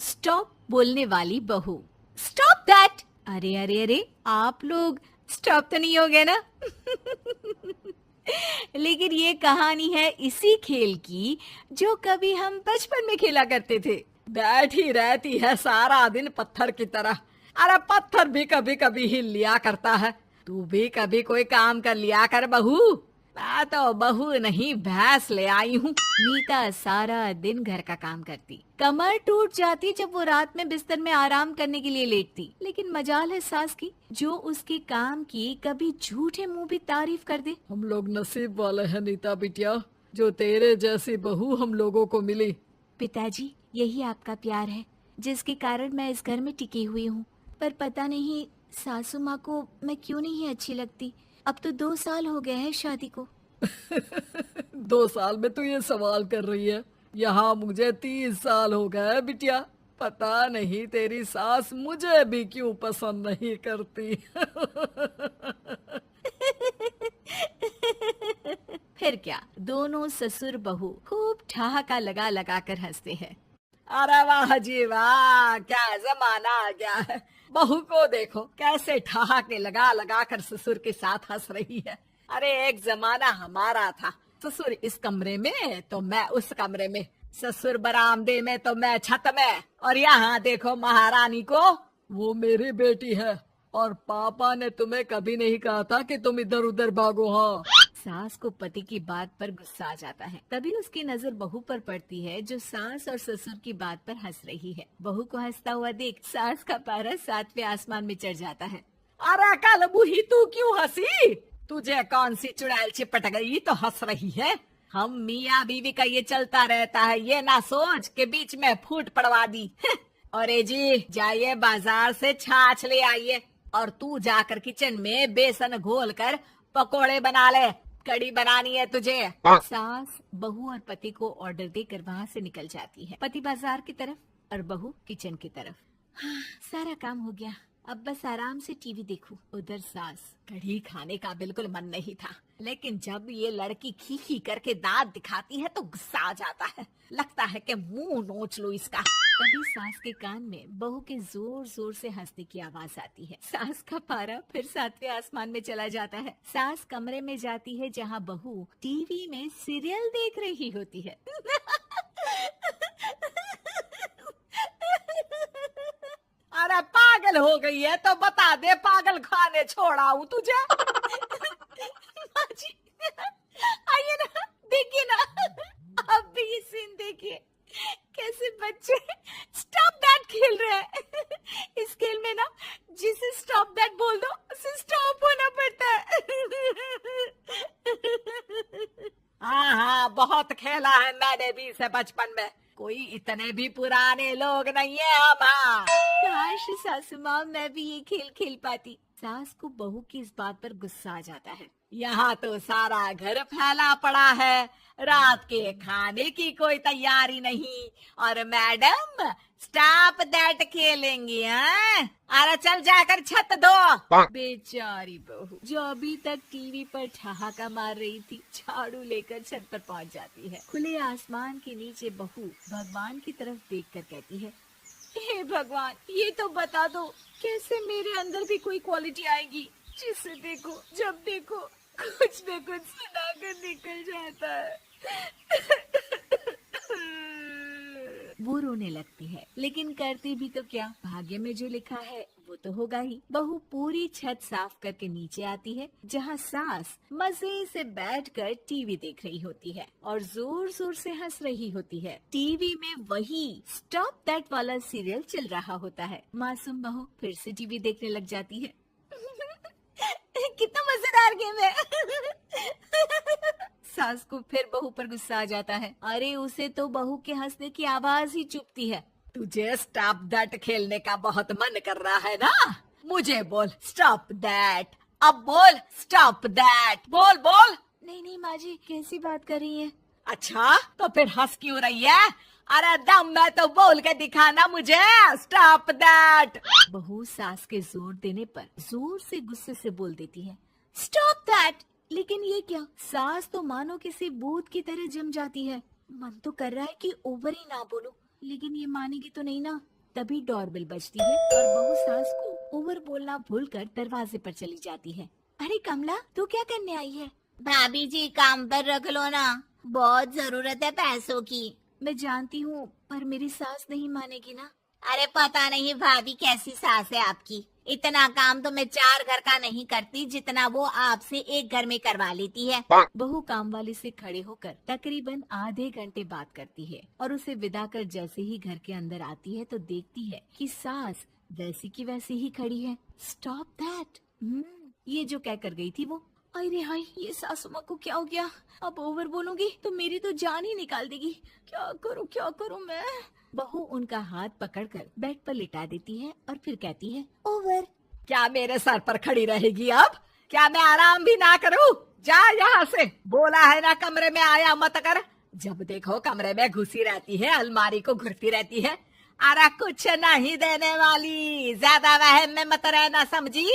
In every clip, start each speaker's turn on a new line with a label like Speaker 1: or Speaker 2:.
Speaker 1: Stop बोलने वाली बहू। Stop that. अरे अरे अरे, आप लोग स्टॉप तो नहीं हो गए ना? लेकिन ये कहानी है इसी खेल की जो कभी हम बचपन में खेला करते थे।
Speaker 2: बैठी रहती है सारा दिन पत्थर की तरह। अरे पत्थर भी कभी कभी हिल लिया करता है। तू भी कभी कोई काम कर लिया कर बहू। मैं तो बहू नहीं भैंस ले आई हूँ।
Speaker 1: नीता सारा दिन घर का काम करती, कमर टूट जाती जब वो रात में बिस्तर में आराम करने के लिए लेटती। लेकिन मजाल है सास की, जो उसके काम की कभी झूठे मुंह भी तारीफ कर दे।
Speaker 2: हम लोग नसीब वाले हैं नीता बिटिया, जो तेरे जैसी बहू हम लोगों को मिली।
Speaker 1: पिताजी, यही आपका प्यार है जिसके कारण मैं इस घर में टिकी हुई हूँ। पर पता नहीं सासू माँ को मैं क्यों नहीं अच्छी लगती। अब तो 2 साल हो गए हैं शादी को।
Speaker 2: 2 साल में तू ये सवाल कर रही है? यहाँ मुझे 30 साल हो गए बिटिया। पता नहीं तेरी सास मुझे भी क्यों पसंद नहीं करती।
Speaker 1: फिर क्या, दोनों ससुर बहू खूब ठहाका लगा लगा कर हंसते हैं।
Speaker 2: अरे वाह जी वाह, क्या जमाना आ गया है। बहू को देखो कैसे ठहाके लगा लगा कर ससुर के साथ हंस रही है। अरे एक जमाना हमारा था, ससुर इस कमरे में तो मैं उस कमरे में, ससुर बरामदे में तो मैं छत में। और यहाँ देखो महारानी को, वो मेरी बेटी है। और पापा ने तुम्हें कभी नहीं कहा था कि तुम इधर उधर भागो। हाँ,
Speaker 1: सास को पति की बात पर गुस्सा आ जाता है। तभी उसकी नजर बहू पर पड़ती है जो सास और ससुर की बात पर हंस रही है। बहू को हंसता हुआ देख सास का पारा 7वें आसमान में चढ़ जाता है।
Speaker 2: अरे कल बूही तू क्यों हंसी? तुझे कौन सी चुड़ैल चिपट गई तो हंस रही है? हम मियाँ बीवी का ये चलता रहता है, ये ना सोच के बीच में फूट पड़वा दी। अरे जी जाइए बाजार से छाछ ले आइए, और तू जाकर किचन में बेसन घोल कर पकोड़े बना ले, कड़ी बनानी है तुझे।
Speaker 1: सास बहू और पति को ऑर्डर देकर वहाँ से निकल जाती है। पति बाजार की तरफ और बहू किचन की तरफ। हाँ, सारा काम हो गया, अब बस आराम से टीवी देखूं। उधर सास,
Speaker 2: कढ़ी खाने का बिल्कुल मन नहीं था, लेकिन जब ये लड़की खी खी करके दांत दिखाती है तो गुस्सा आ जाता है। लगता है कि मुंह नोच लूं इसका।
Speaker 1: तभी सास के कान में बहू के जोर जोर से हंसने की आवाज आती है। सास का पारा फिर 7वें आसमान में चला जाता है। सास कमरे में जाती है जहाँ बहू टीवी में सीरियल देख रही होती है।
Speaker 2: अरे पागल हो गई है तो बता दे, पागल खाने छोड़ाऊं तुझे?
Speaker 1: माँ जी, आइए ना, देखिए ना, आप भी ये सीन देखिए, कैसे बच्चे स्टॉप दैट खेल रहे हैं। इस खेल में ना जिसे स्टॉप दैट बोल दो उसे स्टॉप होना पड़ता है।
Speaker 2: हाँ हाँ, बहुत खेला है मैंने भी इसे बचपन में। कोई इतने भी पुराने लोग नहीं है हम। हाँ,
Speaker 1: काश सासू माँ मैं भी ये खेल खेल पाती। सास को बहू की इस बात पर गुस्सा आ जाता है।
Speaker 2: यहाँ तो सारा घर फैला पड़ा है, रात के खाने की कोई तैयारी नहीं, और मैडम स्टॉप दैट खेलेंगी। हाँ, अरे चल जाकर छत धो।
Speaker 1: बेचारी बहू जो अभी तक टीवी पर ठहाका मार रही थी, झाड़ू लेकर छत पर पहुंच जाती है। खुले आसमान के नीचे बहू भगवान की तरफ देखकर कहती है, हे भगवान, ये तो बता दो कैसे मेरे अंदर भी कोई क्वालिटी आएगी जिसे देखो जब देखो कुछ न कुछ सुनाकर निकल जाता है। वो रोने लगती है, लेकिन करती भी तो क्या, भाग्य में जो लिखा है वो तो होगा ही। बहू पूरी छत साफ करके नीचे आती है जहाँ सास मजे से बैठकर टीवी देख रही होती है और जोर जोर से हंस रही होती है। टीवी में वही स्टॉप दैट वाला सीरियल चल रहा होता है। मासूम बहू फिर से टीवी देखने लग जाती है। कितना मजेदार गेम है। सास को फिर बहू पर गुस्सा आ जाता है। अरे उसे तो बहू के हंसने की आवाज ही चुभती है।
Speaker 2: तुझे स्टॉप दैट खेलने का बहुत मन कर रहा है ना? मुझे बोल स्टॉप दैट, अब बोल स्टॉप दैट, बोल बोल।
Speaker 1: नहीं नहीं माँ जी, कैसी बात कर रही हैं?
Speaker 2: अच्छा तो फिर हंस क्यों रही है? अरे दम में तो बोल के दिखाना मुझे स्टॉप दैट।
Speaker 1: बहू सास के जोर देने पर जोर से गुस्से से बोल देती है, स्टॉप दैट। लेकिन ये क्या, सास तो मानो किसी भूत की तरह जम जाती है। मन तो कर रहा है कि ओवर ही ना बोलूं, लेकिन ये मानेगी तो नहीं ना। तभी डोरबेल बजती है और बहू सास को ओवर बोलना भूलकर दरवाजे पर चली जाती है। अरे कमला, तू क्या करने आई है?
Speaker 3: भाभी जी काम पर रख लो ना, बहुत जरूरत है पैसों की।
Speaker 1: मैं जानती हूँ, पर मेरी सास नहीं मानेगी ना।
Speaker 3: अरे पता नहीं भाभी कैसी सास है आपकी, इतना काम तो मैं 4 घर का नहीं करती जितना वो आपसे एक घर में करवा लेती है।
Speaker 1: बहू काम वाली से खड़े होकर तकरीबन आधे घंटे बात करती है और उसे विदा कर जैसे ही घर के अंदर आती है तो देखती है कि सास वैसी की वैसी ही खड़ी है। Stop that. ये जो कह कर गई थी वो। अरे हाय, ये सासू माँ को क्या हो गया? अब ओवर बोलूंगी तो मेरी तो जान ही निकाल देगी। क्या करूँ मैं? बहू उनका हाथ पकड़कर बेड पर लिटा देती है और फिर कहती है, ओवर।
Speaker 2: क्या मेरे सर पर खड़ी रहेगी अब? क्या मैं आराम भी ना करूं? जा यहाँ से, बोला है ना कमरे में आया मत कर। जब देखो कमरे में घुसी रहती है, अलमारी को घुरती रहती है। अरे कुछ नहीं देने वाली, ज्यादा वहम में मत रहना, समझी?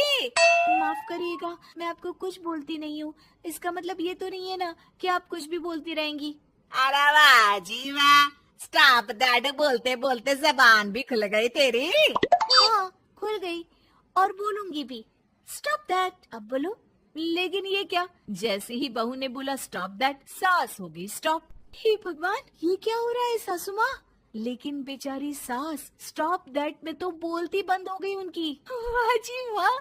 Speaker 1: माफ करिएगा, मैं आपको कुछ बोलती नहीं हूँ। इसका मतलब ये तो नहीं है ना कि आप कुछ भी बोलती रहेंगी।
Speaker 2: अरे वाह जी वाह, स्टॉप दैट बोलते बोलते जबान भी खुल गई तेरी।
Speaker 1: हाँ, खुल गई और बोलूंगी भी। Stop that. अब बोलो। लेकिन ये क्या? जैसे ही बहू ने बोला स्टॉप दैट, सास हो गई स्टॉप। हे भगवान, ये क्या हो रहा है सासू माँ? लेकिन बेचारी सास स्टॉप दैट में तो बोलती बंद हो गई उनकी। वाह जी वाह,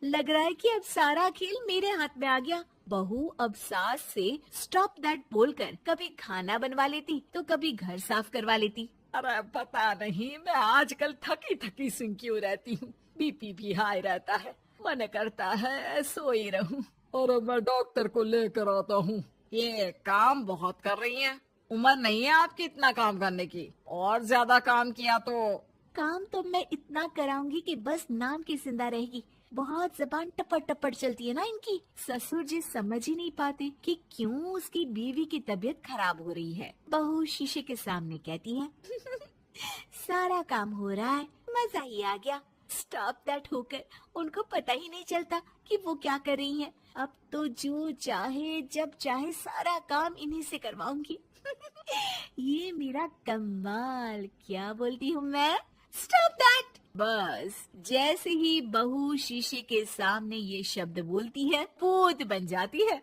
Speaker 1: लग रहा है कि अब सारा खेल मेरे हाथ में आ गया। बहू अब सास से स्टॉप दैट बोलकर कभी खाना बनवा लेती तो कभी घर साफ करवा लेती।
Speaker 2: अरे पता नहीं, मैं आजकल थकी थकी सी क्यों रहती हूँ। बीपी भी हाई रहता है, मन करता है सोई रहूं। और मैं डॉक्टर को लेकर आता हूँ। ये काम बहुत कर रही हैं, उम्र नहीं है आपकी इतना काम करने की, और ज्यादा काम किया तो।
Speaker 1: काम तो मैं इतना कराऊंगी कि बस नाम की जिंदा रहेगी। बहुत जबान टपट टपट चलती है ना इनकी। ससुर जी समझ ही नहीं पाते कि क्यों उसकी बीवी की तबीयत खराब हो रही है। बहू शीशे के सामने कहती है, सारा काम हो रहा है, मजा ही आ गया। स्टॉप दैट होकर उनको पता ही नहीं चलता कि वो क्या कर रही हैं। अब तो जो चाहे जब चाहे सारा काम इन्हीं से करवाऊंगी। ये मेरा कमाल। क्या बोलती हूँ मैं? Stop that. बस जैसे ही बहू शीशे के सामने ये शब्द बोलती है, भूत बन जाती है।